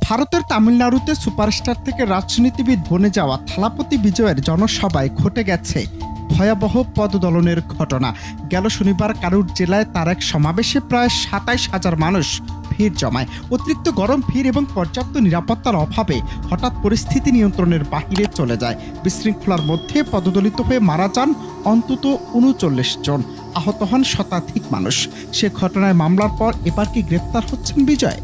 ভারতের তামিলনাড়ুতে সুপারস্টার থেকে রাজনীতিবিদ বনে যাওয়া থালাপতি বিজয়ের জনসভায় ঘটে গেছে ভয়াবহ পদদলনের ঘটনা। গেল শনিবার কারুর জেলায় তার এক সমাবেশে প্রায় ২৭,০০০ মানুষ ভিড় জমায়। অতিরিক্ত গরম ভিড় এবং পর্যাপ্ত নিরাপত্তার অভাবে হঠাৎ পরিস্থিতি নিয়ন্ত্রণের বাহিরে চলে যায়। বিশৃঙ্খলার মধ্যে পদদলিত হয়ে মারা যান অন্তত ৩৯ জন, আহত হন শতাধিক মানুষ। সে ঘটনায় মামলার পর এবার কি গ্রেপ্তার হচ্ছেন বিজয়?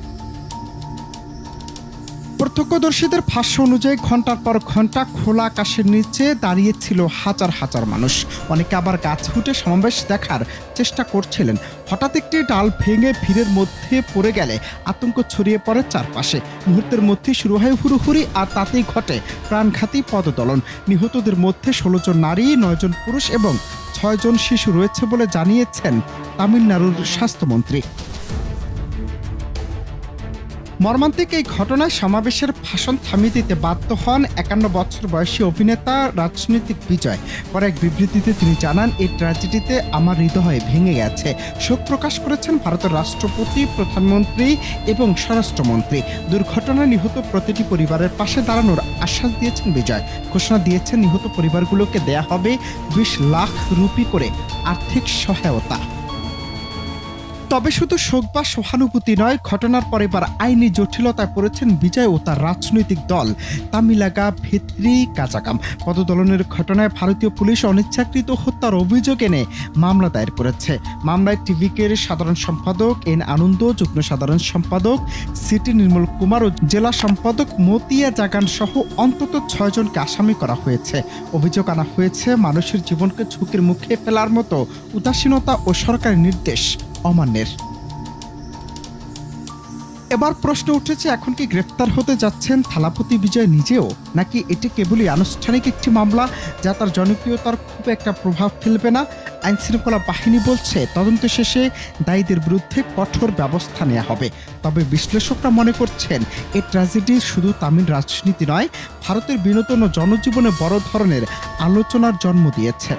প্রত্যক্ষদর্শীদের ভাষ্য অনুযায়ী ঘন্টার পর ঘন্টা খোলা আকাশের নিচে দাঁড়িয়েছিল হাজার হাজার মানুষ। অনেকে আবার গাছ ফুটে সমাবেশ দেখার চেষ্টা করছিলেন। হঠাৎ একটি ডাল ভেঙে ভিড়ের মধ্যে পড়ে গেলে আতঙ্ক ছড়িয়ে পড়ে চারপাশে। মুহূর্তের মধ্যে শুরু হয় হুড়োহুড়ি, আর তাতেই ঘটে প্রাণঘাতী পদদলন। নিহতদের মধ্যে ১৬ জন নারী, ৯ জন পুরুষ এবং ৬ জন শিশু রয়েছে বলে জানিয়েছেন তামিলনাড়ুর স্বাস্থ্যমন্ত্রী। মর্মান্তিক এই ঘটনায় সমাবেশের ভাষণ থামিয়ে দিতে বাধ্য হন ৫১ বছর বয়সী অভিনেতা রাজনীতিক বিজয়। পরে এক বিবৃতিতে তিনি জানান, এই ট্র্যাজেডিতে আমার হৃদয় ভেঙে গেছে। শোক প্রকাশ করেছেন ভারতের রাষ্ট্রপতি, প্রধানমন্ত্রী এবং স্বরাষ্ট্রমন্ত্রী। দুর্ঘটনায় নিহত প্রতিটি পরিবারের পাশে দাঁড়ানোর আশ্বাস দিয়েছেন বিজয়। ঘোষণা দিয়েছেন নিহত পরিবারগুলোকে দেয়া হবে ২০ লাখ রুপি করে আর্থিক সহায়তা। তবে শুধু শোক বা সহানুভূতি নয়, ঘটনার পর এবার আইনি জটিলতায় পড়েছেন বিজয় ও তার রাজনৈতিক দল তামিলাগা ভেত্রি কাজাকাম। পদদলনের ঘটনায় ভারতীয় পুলিশ অনিচ্ছাকৃত হত্যার অভিযোগ এনে মামলা দায়ের করেছে। মামলায় টিভিকের সাধারণ সম্পাদক এন আনন্দ, যুগ্ম সাধারণ সম্পাদক সিটি নির্মল কুমার ও জেলা সম্পাদক মতিয়া জাগান সহ অন্তত ৬ জনকে আসামি করা হয়েছে। অভিযোগ আনা হয়েছে মানুষের জীবনকে ঝুঁকির মুখে ফেলার মতো উদাসীনতা ও সরকারি নির্দেশ অমান্যের। এবার প্রশ্ন উঠেছে, এখন কি গ্রেফতার হতে যাচ্ছেন থালাপতি বিজয় নিজেও, নাকি এটি কেবলই আনুষ্ঠানিক একটি মামলা যা তার জনপ্রিয়তার খুব একটা প্রভাব ফেলবে না? আইন শৃঙ্খলা বাহিনী বলছে তদন্ত শেষে দায়ীদের বিরুদ্ধে কঠোর ব্যবস্থা নেওয়া হবে। তবে বিশ্লেষকরা মনে করছেন এই ট্র্যাজেডি শুধু তামিল রাজনীতি নয়, ভারতের বিনোদন ও জনজীবনে বড় ধরনের আলোচনার জন্ম দিয়েছে।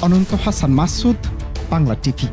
অনন্ত হাসান মাসুদ, বাংলা টিভি।